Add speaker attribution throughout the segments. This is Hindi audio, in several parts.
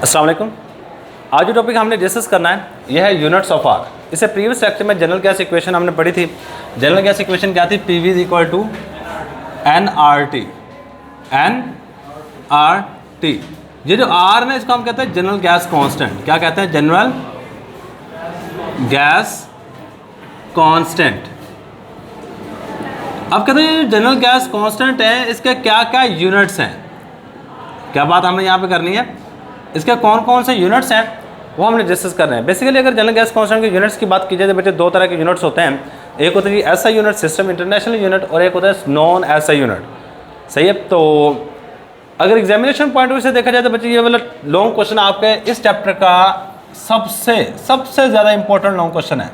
Speaker 1: अस्सलाम वालेकुम। आज जो टॉपिक हमने डिस्कस करना है यह है यूनिट्स ऑफ आर। इससे प्रीवियस लेक्चर में जनरल गैस इक्वेशन हमने पढ़ी थी। जनरल गैस इक्वेशन क्या थी? P V is equal to N R T. N R T, ये जो आर है इसको हम कहते हैं जनरल गैस कांस्टेंट। क्या कहते हैं? General gas constant. अब कहते हैं जनरल गैस कांस्टेंट है, इसके क्या क्या यूनिट्स हैं, क्या बात हमने यहाँ पे करनी है। इसके कौन कौन से यूनिट्स हैं वो हमने डिस्कस कर रहे हैं। बेसिकली अगर जनरल गैस कांस्टेंट के यूनिट्स की बात की जाए तो बच्चे दो तरह के यूनिट्स होते हैं। एक होता है SI unit, system international unit, और एक होता है नॉन एसआई यूनिट। सही है। तो अगर एग्जामिनेशन पॉइंट ऑफ व्यू से देखा जाए तो बच्चे ये वाला लॉन्ग क्वेश्चन आपके इस चैप्टर का सबसे ज़्यादा इंपॉर्टेंट लॉन्ग क्वेश्चन है।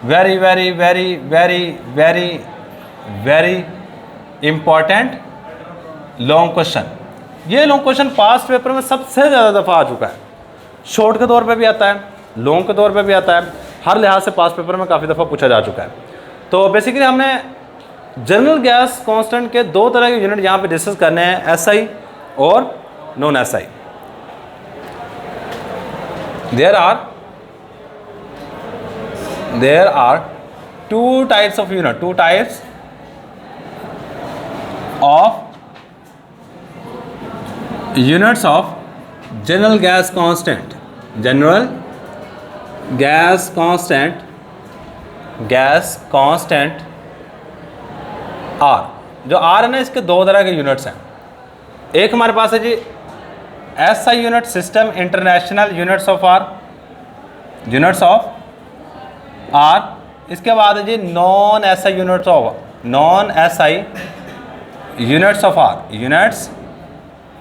Speaker 1: Very very very very very very important long question. ये लॉन्ग क्वेश्चन पास्ट पेपर में सबसे ज़्यादा दफ़ा आ चुका है। शॉर्ट के तौर पे भी आता है, लॉन्ग के तौर पे भी आता है, हर लिहाज से पास्ट पेपर में काफ़ी दफ़ा पूछा जा चुका है। तो बेसिकली हमने जनरल गैस कांस्टेंट के दो तरह के यूनिट यहाँ पे डिस्कस करने हैं, एसआई और non SI. There are two types of unit, two types of units of general gas constant। general gas constant R। जो R है ना, इसके दो तरह के यूनिट्स हैं। एक हमारे पास है जी SI unit, system international units of R, units of R। इसके बाद है जी non SI units of R, units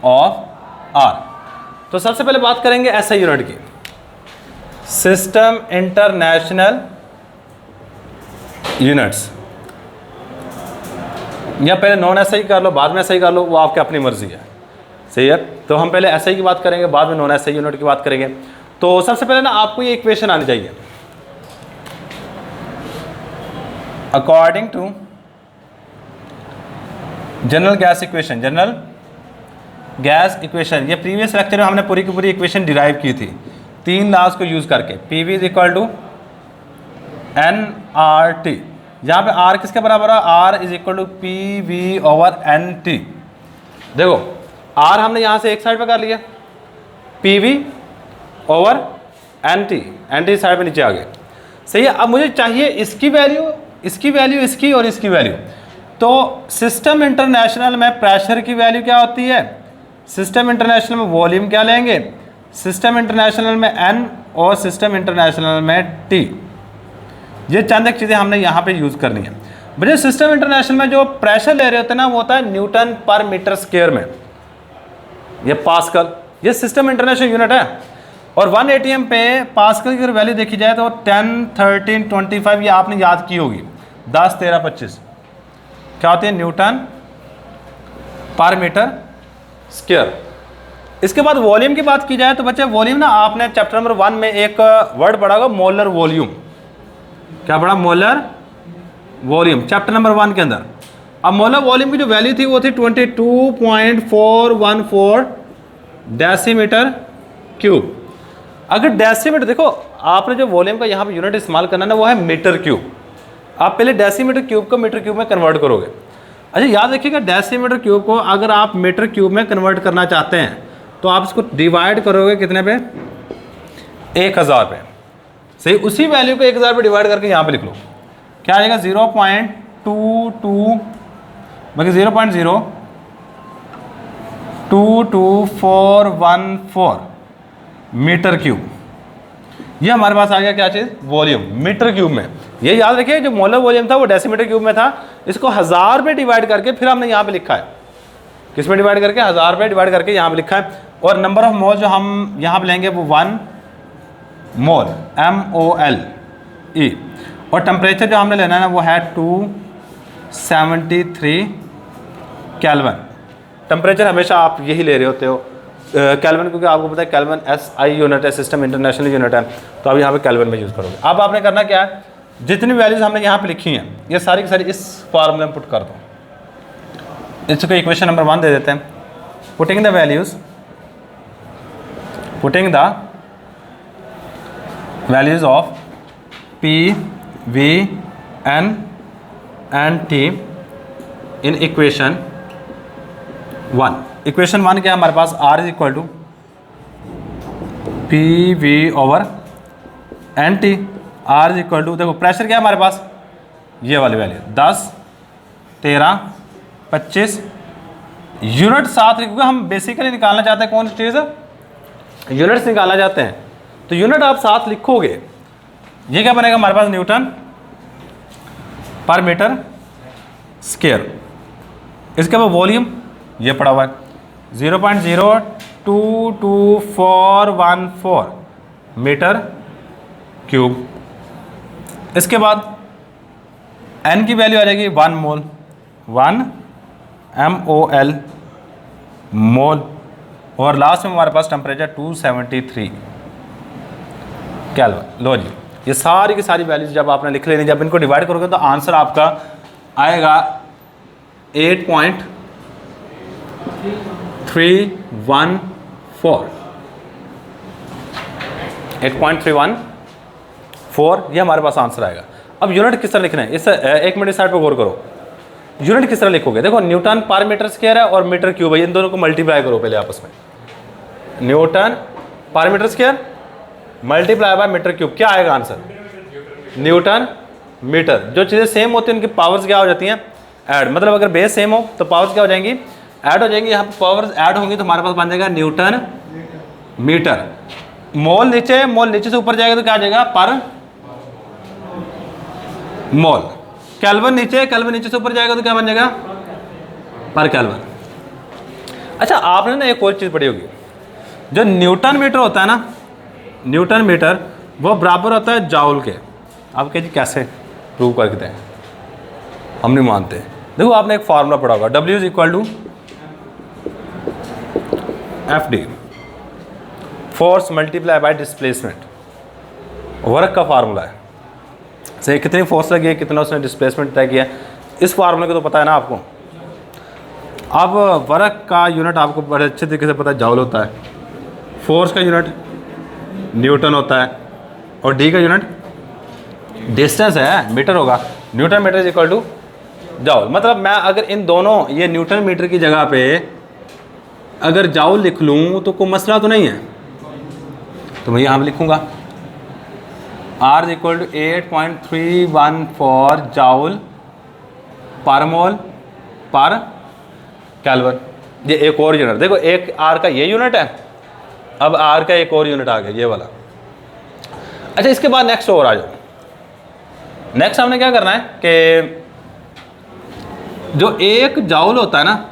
Speaker 1: of R। तो सबसे पहले बात करेंगे एसआई यूनिट की, सिस्टम इंटरनेशनल यूनिट्स। या पहले नॉन एसआई कर लो, बाद में एसआई कर लो, वो आपकी अपनी मर्जी है। सही है। तो हम पहले एसआई की बात करेंगे, बाद में नॉन एसआई यूनिट की बात करेंगे। तो सबसे पहले ना आपको ये इक्वेशन आनी चाहिए। According to general gas equation, general gas equation, ये प्रीवियस लेक्चर में हमने पूरी की पूरी इक्वेशन डिराइव की थी तीन लॉज को यूज़ करके। P V is equal to N R T. यहाँ पे आर किसके बराबर है? R is equal to P V over N T. देखो आर हमने यहाँ से एक साइड पे कर लिया, P V over N T, N T side पे नीचे आ गए। सही है। अब मुझे चाहिए इसकी वैल्यू, इसकी वैल्यू, इसकी और इसकी वैल्यू। तो सिस्टम इंटरनेशनल में प्रेशर की वैल्यू क्या होती है? सिस्टम इंटरनेशनल में वॉल्यूम क्या लेंगे? सिस्टम इंटरनेशनल में एन और सिस्टम इंटरनेशनल में टी। ये चंद एक चीज़ें हमने यहाँ पे यूज़ करनी है। मुझे सिस्टम इंटरनेशनल में जो प्रेशर ले रहे होते हैं ना, वो होता है न्यूटन पर मीटर स्क्वायर में, ये पास्कल। ये सिस्टम इंटरनेशनल यूनिट है। और 1 ATM पे पास्कल की अगर वैल्यू देखी जाए तो 10, 13, 25 ये आपने याद की होगी, 10, 13, 25 क्या होती है? Newton per metre square. इसके बाद वॉल्यूम की बात की जाए तो बच्चे वॉल्यूम ना, आपने चैप्टर नंबर 1 में एक वर्ड पढ़ा होगा, मोलर वॉल्यूम। क्या पढ़ा? मोलर वॉल्यूम, चैप्टर नंबर 1 के अंदर। अब मोलर वॉल्यूम की जो वैल्यू थी वो थी 22.414 डेसीमीटर क्यूब। अगर डेसीमीटर, देखो आपने जो वॉल्यूम का यहाँ पे यूनिट इस्तेमाल करना ना, वो है मीटर क्यूब। आप पहले डेसीमीटर क्यूब को मीटर क्यूब में कन्वर्ट करोगे। अच्छा याद रखिएगा, डेसीमीटर क्यूब को अगर आप मीटर क्यूब में कन्वर्ट करना चाहते हैं तो आप इसको डिवाइड करोगे कितने पे? 1000 पे। सही। उसी वैल्यू को 1000 पे डिवाइड करके यहाँ पे लिख लो, क्या आ जाएगा? 0.22 बाकी 0.022414 मीटर क्यूब। ये हमारे पास आ गया क्या चीज़? वॉल्यूम मीटर क्यूब में। ये याद रखिए, जो मोलर वॉल्यूम था वो डेसीमीटर क्यूब में था। इसको 1000 पे डिवाइड करके फिर हमने यहाँ पे लिखा है, किस में डिवाइड करके? 1000 पे डिवाइड करके यहाँ पे लिखा है। और नंबर ऑफ मोल जो हम यहाँ पे लेंगे वो 1 मोल, MOLE। और टेम्परेचर जो हमने लेना है ना वो है 273 केल्विन। टेम्परेचर हमेशा आप यही ले रहे होते हो केल्विन, क्योंकि आपको पता है केल्विन SI यूनिट है, सिस्टम इंटरनेशनल यूनिट है, तो अब यहाँ पे केल्विन में यूज़ करोगे। अब आपने करना क्या है? जितनी वैल्यूज हमने यहाँ पे लिखी हैं ये सारी की सारी इस फार्मूले में पुट कर दो। इसको इक्वेशन नंबर 1 दे देते हैं। Putting the values putting the values of P, V, N and T in equation 1। Equation 1 क्या है हमारे पास, R is equal to P V over N T. R is equal to, देखो प्रेशर क्या है हमारे पास, ये वाली वैल्यू 10, 13, 25 यूनिट साथ लिखोगे। हम बेसिकली निकालना चाहते हैं कौन सी चीज़, यूनिट्स निकालना चाहते हैं, तो यूनिट आप साथ लिखोगे। ये क्या बनेगा हमारे पास, न्यूटन पर मीटर स्क्वायर। इसके बाद वॉल्यूम ये पड़ा हुआ है 0.022414 मीटर क्यूब। इसके बाद एन की वैल्यू आ जाएगी 1 मोल, 1 MOL मोल। और लास्ट में हमारे पास टेम्परेचर 273 केल्विन। लो जी, ये सारी की सारी वैल्यूज जब आपने लिख लेनी, जब इनको डिवाइड करोगे तो आंसर आपका आएगा 8.314 8.314 ये हमारे पास आंसर आएगा। अब यूनिट किस तरह लिखना है, इस एक मिनट साइड पर गौर करो। यूनिट किस तरह लिखोगे, देखो न्यूटन पर मीटर स्क्वायर है और मीटर क्यूब है, इन दोनों को मल्टीप्लाई करो पहले आपस में। Newton per metre square multiply by metre cube, क्या आएगा आंसर, न्यूटन मीटर। जो चीज़ें सेम होती हैं उनकी पावर्स क्या हो जाती हैं, ऐड। मतलब अगर बेस सेम हो तो पावर्स क्या हो जाएंगी, ऐड हो जाएंगी। यहाँ पर पावर्स ऐड होंगी तो हमारे पास बन जाएगा न्यूटन मीटर। मोल नीचे से ऊपर जाएगा तो क्या आ जाएगा, पर मोल। केल्विन नीचे से ऊपर जाएगा तो क्या बन जाएगा, पर केल्विन। अच्छा, आपने ना एक और चीज़ पढ़ी होगी, जो न्यूटन मीटर होता है ना, न्यूटन मीटर वो बराबर होता है जाउल के। आप कहिए कैसे प्रूव करके दें, हम नहीं मानते। देखो आपने एक फार्मूला पढ़ा होगा, W is equal to FD, force multiply by displacement. Work का फार्मूला है, सही, कितनी फोर्स लगी है, कितना उसने डिस्प्लेसमेंट तय किया, इस फार्मूले को तो पता है ना आपको। अब वर्क का यूनिट आपको बड़े अच्छे तरीके से पता है, जाउल होता है। फोर्स का यूनिट न्यूटन होता है और डी का यूनिट डिस्टेंस है, मीटर होगा। Newton metre is equal to joule. मतलब मैं अगर इन दोनों, ये न्यूटन मीटर की जगह पे अगर जाउल लिख लूँ तो कोई मसला तो नहीं है, तो मैं यहाँ पर लिखूँगा R is equal to 8.314 joule per mole पर केल्विन। ये एक और यूनिट, देखो एक R का ये यूनिट है, अब R का एक और यूनिट आ गया, ये वाला। अच्छा, इसके बाद नेक्स्ट और आ जाओ। नेक्स्ट हमने क्या करना है कि जो एक जाउल होता है ना,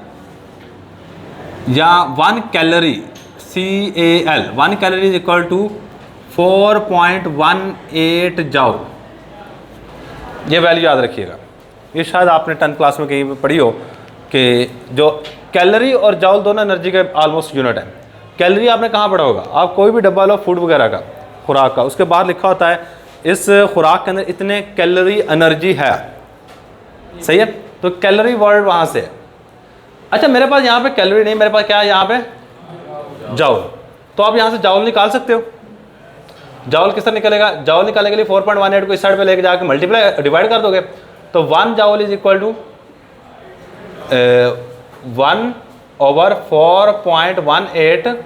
Speaker 1: या 1 calorie CAL, 1 calorie is equal to 4.18 joule. ये वैल्यू याद रखिएगा, ये शायद आपने 10th क्लास में कहीं पढ़ी हो कि जो कैलोरी और जाउल दोनों एनर्जी के ऑलमोस्ट यूनिट है। कैलोरी आपने कहाँ पढ़ा होगा, आप कोई भी डब्बा लो फूड वगैरह का, खुराक का, उसके बाद लिखा होता है इस खुराक के अंदर इतने कैलोरी एनर्जी है, सही है। तो कैलोरी वर्ड वहाँ से है। अच्छा, मेरे पास यहाँ पे कैलोरी नहीं, मेरे पास क्या है यहाँ पे, जाउल। तो आप यहाँ से जाउल निकाल सकते हो। जाउल किस तरह निकलेगा, जाउल निकालने के लिए 4.18 को इस साइड पे लेके जाके मल्टीप्लाई डिवाइड कर दोगे तो 1 joule is equal to 1/4.18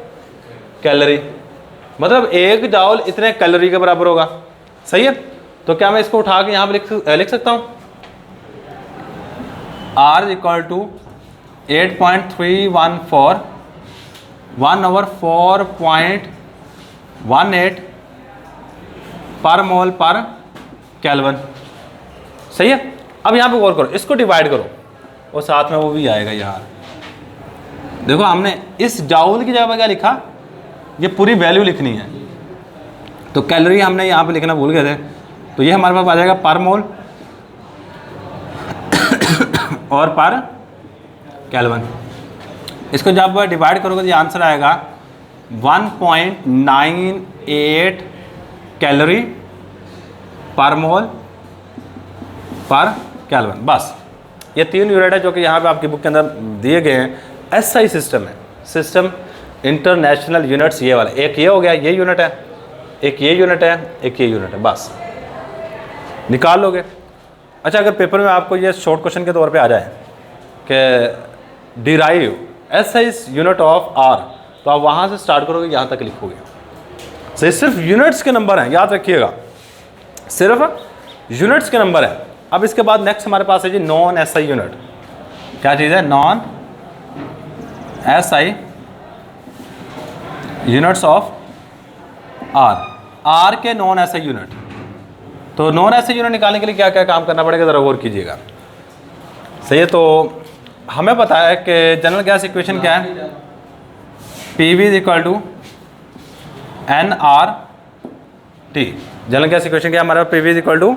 Speaker 1: calorie. मतलब एक जाउल इतने कैलोरी के बराबर होगा, सही है। तो क्या मैं इसको उठा के यहाँ पे लिख सकता हूँ, R इज इक्वल टू 8.314 1/4.18 पर मोल पर केल्विन, सही है। अब यहाँ पे गौर करो, इसको डिवाइड करो और साथ में वो भी आएगा यहाँ। देखो हमने इस जाउल की जगह पर क्या लिखा, ये पूरी वैल्यू लिखनी है, तो कैलोरी हमने यहाँ पे लिखना भूल गए थे, तो ये हमारे पास आ जाएगा पर मोल और पर केल्विन। इसको जब डिवाइड करोगे तो ये आंसर आएगा 1.98 कैलोरी पर मोल पर केल्विन। बस ये 3 यूनिट है जो कि यहाँ पे आपकी बुक के अंदर दिए गए हैं। SI सिस्टम है, सिस्टम इंटरनेशनल यूनिट्स ये वाला, एक ये हो गया, ये यूनिट है, एक ये यूनिट है, एक ये यूनिट है, बस निकाल लोगे। अच्छा, अगर पेपर में आपको ये शॉर्ट क्वेश्चन के तौर पे आ जाए कि derive S I unit of R, तो आप वहाँ से स्टार्ट करोगे, यहाँ तक लिखोगे। सही, सिर्फ यूनिट्स के नंबर हैं, याद रखिएगा, सिर्फ यूनिट्स के नंबर है। अब इसके बाद नेक्स्ट हमारे पास है जी नॉन एस आई यूनिट। क्या चीज़ है? Non S I units of R, R के नॉन एस आई यूनिट। तो नॉन एस आई यूनिट निकालने के लिए क्या क्या काम करना पड़ेगा, ज़रा गौर कीजिएगा। सही है, तो हमें पता है कि जनरल गैस इक्वेशन क्या है, P V is equal to N R T. General gas equation क्या है हमारा, P V is equal to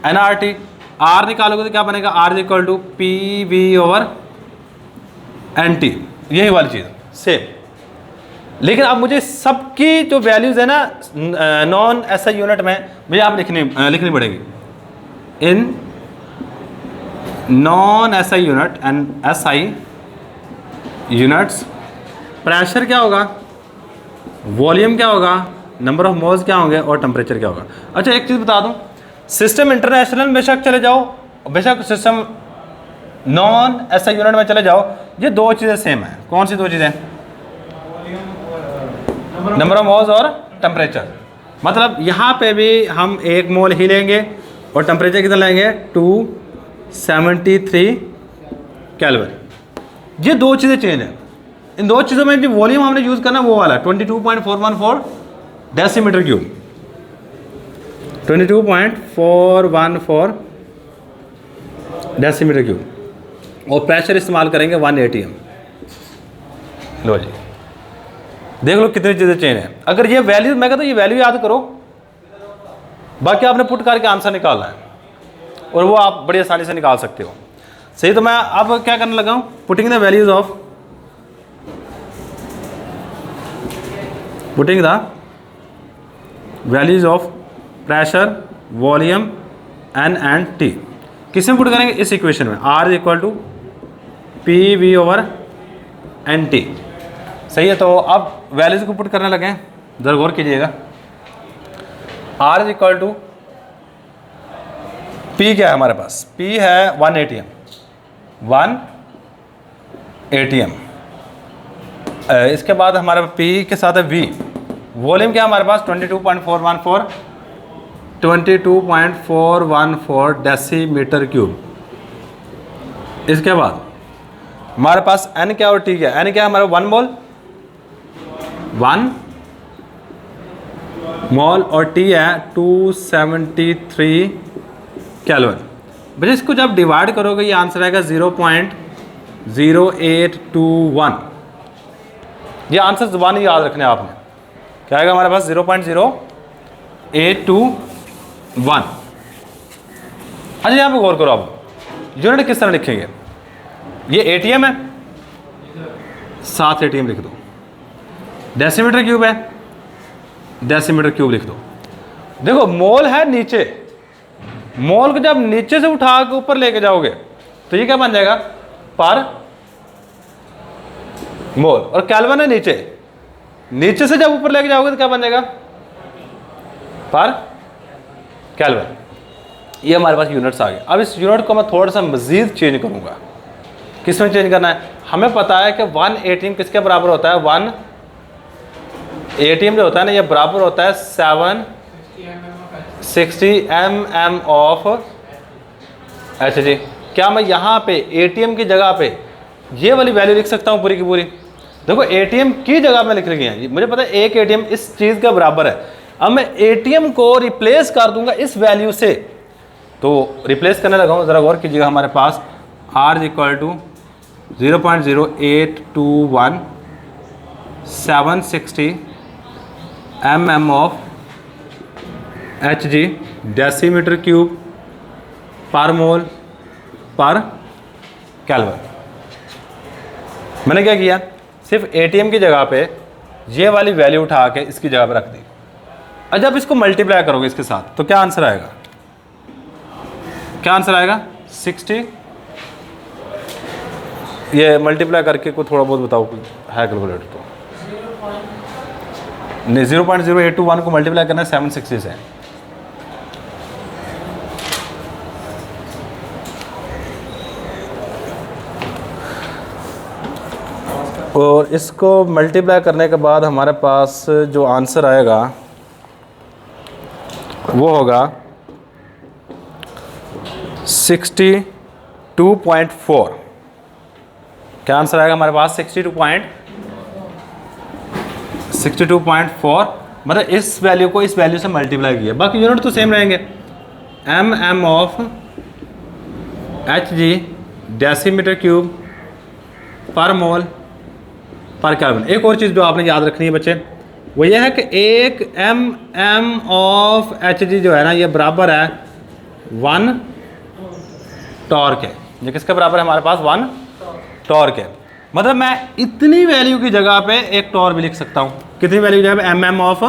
Speaker 1: N R T. R निकालोगे तो क्या बनेगा, R is equal to P V over N T, यही वाली चीज़ सेम। लेकिन अब मुझे सबकी जो वैल्यूज़ है ना नॉन एस आई यूनिट में, मुझे आप लिखनी पड़ेगी। In non S I unit and S I units, pressure क्या होगा, वॉल्यूम क्या होगा, नंबर ऑफ मोल्स क्या होंगे और टेम्परेचर क्या होगा। अच्छा, एक चीज़ बता दूं, सिस्टम इंटरनेशनल बेशक चले जाओ, बेशक system non S I unit में चले जाओ, ये दो चीज़ें सेम है। कौन सी दो चीज़ें? नंबर ऑफ मोल्स और टेम्परेचर। मतलब यहाँ पे भी हम 1 मोल ही लेंगे और टेम्परेचर कितना लेंगे, 273 केल्विन। ये दो चीज़ें चेंज हैं। इन दो चीज़ों में जो वॉल्यूम हमने यूज़ करना वो वाला 22.414 डेसीमीटर क्यूब, 22.414 डेसीमीटर क्यूब, और प्रेशर इस्तेमाल करेंगे 1 ATM। लो जी, देख लो कितनी चीज़ें चेंज हैं। अगर ये वैल्यू, मैं कहता हूँ ये वैल्यू याद करो, बाकी आपने पुट करके आंसर निकालना है और वो आप बड़ी आसानी से निकाल सकते हो। सही, तो मैं अब क्या करने लगा हूँ, putting the values of, putting the values of pressure, volume, N and T. किस में पुट करेंगे, इस इक्वेशन में, R is equal to P V over N T. सही है, तो अब वैल्यूज को पुट करने लगे, जरा गौर कीजिएगा। R is equal to P, क्या है हमारे पास, पी है 1 ATM, 1 ATM। इसके बाद हमारे पी के साथ है वी, वॉल्यूम क्या है हमारे पास 22.414 डेसीमीटर क्यूब। इसके बाद हमारे पास एन क्या और टी क्या, एन क्या है हमारा 1 मोल, 1 मोल और टी है 273 केल्विन। बस इसको जब डिवाइड करोगे ये आंसर आएगा 0.0821। ये आंसर ज़ुबान ही याद रखने आपने, क्या आएगा हमारे पास 0.0821। अच्छा, यहाँ पे गौर करो, अब यूनिट किस तरह लिखेंगे, ये ATM है, 7 ATM लिख दो, डेसीमीटर क्यूब है, डेसीमीटर क्यूब लिख दो। देखो मोल है नीचे, मोल को जब नीचे से उठा के ऊपर लेके जाओगे तो ये क्या बन जाएगा, पर मोल, और केल्विन है नीचे, नीचे से जब ऊपर लेके जाओगे तो क्या बन जाएगा, पर केल्विन। ये हमारे पास यूनिट्स आ गए। अब इस यूनिट को मैं थोड़ा सा मजीद चेंज करूंगा। किस में चेंज करना है, हमें पता है कि 1 ATM किसके बराबर होता है, 1 ATM जो होता है ना, ये बराबर होता है 760 mm ऑफ HG। क्या मैं यहाँ पे ATM की जगह पे ये वाली वैल्यू लिख सकता हूँ पूरी की पूरी? देखो ATM की जगह में लिख रही है, मुझे पता है 1 ATM इस चीज़ का बराबर है। अब मैं ATM को रिप्लेस कर दूंगा इस वैल्यू से, तो रिप्लेस करने लगा हूँ, ज़रा गौर कीजिएगा। हमारे पास R is equal to 0.0821 760 mm of HG decimetre cube per mole पर केल्विन। मैंने क्या किया, सिर्फ ATM की जगह पे ये वाली वैल्यू उठा के इसकी जगह पे रख दी। अब जब इसको मल्टीप्लाई करोगे इसके साथ तो क्या आंसर आएगा, क्या आंसर आएगा 60। ये मल्टीप्लाई करके को थोड़ा बहुत बताओ, है कैलकुलेटर तो नहीं, 0.0821 को मल्टीप्लाई करना है 760 से। और इसको मल्टीप्लाई करने के बाद हमारे पास जो आंसर आएगा वो होगा 62.4। क्या आंसर आएगा हमारे पास? 62.4, मतलब इस वैल्यू को इस वैल्यू से मल्टीप्लाई किया। बाकी यूनिट तो सेम रहेंगे, M of Hg decimetre cube per mole पर केल्विन। एक और चीज़ जो आपने याद रखनी है बच्चे, वो ये है कि एक एम ऑफ Hg जो है ना, ये बराबर है 1 टॉर्क है। ये किसके बराबर है हमारे पास? 1 टॉर्क है। मतलब मैं इतनी वैल्यू की जगह पे एक टॉर भी लिख सकता हूँ। कितनी वैल्यू की जगह पे? एम ऑफ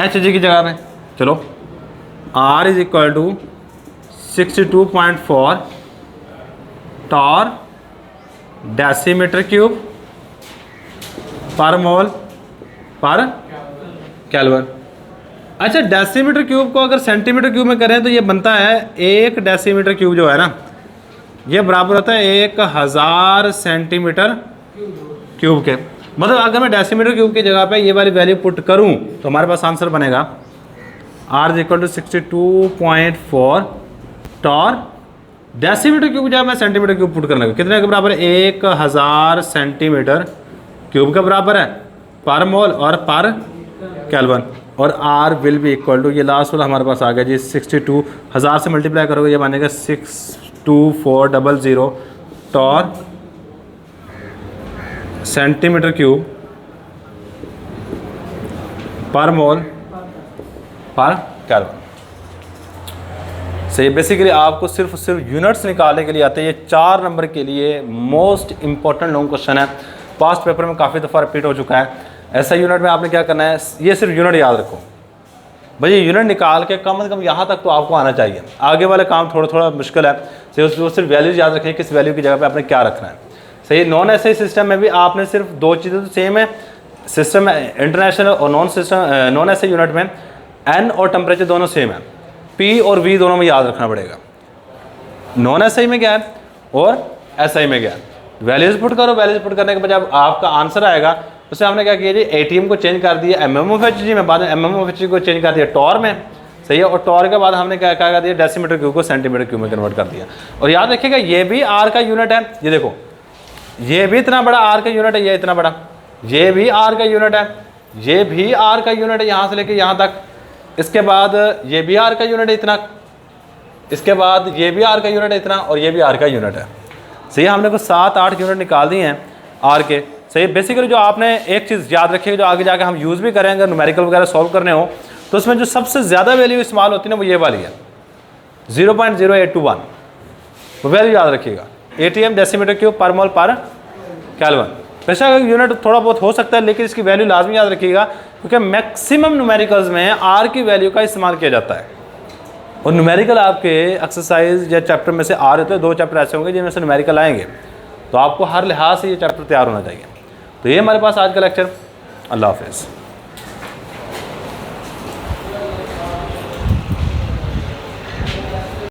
Speaker 1: Hg की जगह पे। चलो, R is equal to 62.4 torr decimetre cube per mole पर केल्विन। अच्छा, डेसीमीटर क्यूब को अगर सेंटीमीटर क्यूब में करें तो ये बनता है 1 डेसीमीटर क्यूब जो है ना, ये बराबर होता है 1000 सेंटीमीटर क्यूब के। मतलब अगर मैं डेसीमीटर क्यूब की जगह पे ये वाली वैल्यू पुट करूं तो हमारे पास आंसर बनेगा R is equal to 62.4 torr decimetre cube जब मैं सेंटीमीटर क्यूब पुट करने लगा, कितने के बराबर है? 1000 सेंटीमीटर क्यूब के बराबर है पर मोल और पर केल्विन। और R will be equal to, ये लास्ट वाला हमारे पास आ गया जी, 62,000 से मल्टीप्लाई करोगे ये बनेगा 62400 Tor centimetre cube per mole पर केल्विन। सही, बेसिकली आपको सिर्फ यूनिट्स निकालने के लिए आते हैं। ये 4 नंबर के लिए मोस्ट इंपॉर्टेंट लॉन्ग क्वेश्चन है, पास्ट पेपर में काफ़ी दफ़ा रिपीट हो चुका है। ऐसा यूनिट में आपने क्या करना है, ये सिर्फ यूनिट याद रखो भाई, ये यूनिट निकाल के कम से कम यहाँ तक तो आपको आना चाहिए। आगे वाले काम थोड़ा थोड़ा मुश्किल है, वो सिर्फ वैल्यूज याद रखिए, किस वैल्यू की जगह पे आपने क्या रखना है। सही, नॉन एसआई सिस्टम में भी आपने सिर्फ 2 चीज़ें तो सेम है, सिस्टम इंटरनेशनल और नॉन एसआई यूनिट में एन और टेम्परेचर दोनों सेम है, पी और वी दोनों में याद रखना पड़ेगा। नॉन एसआई में क्या है और एसआई में क्या है, वैल्यूज पुट करो, वैल्यूज पुट करने के बाद जब आपका आंसर आएगा उससे हमने क्या किया जी, एटीएम को चेंज कर दिया एमएम ऑफ एचजी में, बाद में एमएम ऑफ एचजी को चेंज कर दिया टॉर में। सही है, और टॉर के बाद हमने क्या कर दिया, डेसीमीटर क्यूब को सेंटीमीटर क्यूब में कन्वर्ट कर दिया। और याद रखिएगा ये भी आर का यूनिट है, ये देखो ये भी इतना बड़ा आर का यूनिट है, ये इतना बड़ा, ये भी आर का यूनिट है, ये भी आर का यूनिट है यहाँ से लेके यहाँ तक। इसके बाद ये भी आर का यूनिट है इतना, इसके बाद ये भी आर का यूनिट है इतना, और ये भी आर का यूनिट है। सही, हमने कुछ 7-8 यूनिट निकाल दिए हैं आर के। सही, बेसिकली जो आपने एक चीज़ याद रखिएगा, जो आगे जाके हम यूज़ भी करेंगे न्यूमेरिकल वगैरह सॉल्व करने हो, तो उसमें जो सबसे ज़्यादा वैल्यू इस्तेमाल होती है ना वो ये वाली है 0.0821, वो वैल्यू याद रखिएगा। ATM decimetre cube per mole पर केल्विन। बेशक यूनिट थोड़ा बहुत हो सकता है, लेकिन इसकी वैल्यू लाजमी याद रखिएगा, क्योंकि मैक्सिमम न्यूमेरिकल्स में आर की वैल्यू का इस्तेमाल किया जाता है। और न्यूमेरिकल आपके एक्सरसाइज या चैप्टर में से आ रहे थे, 2 चैप्टर ऐसे होंगे जिनमें से न्यूमेरिकल आएंगे, तो आपको हर लिहाज से ये चैप्टर तैयार होना चाहिए। तो ये हमारे पास आज का लेक्चर। अल्लाह हाफिज़।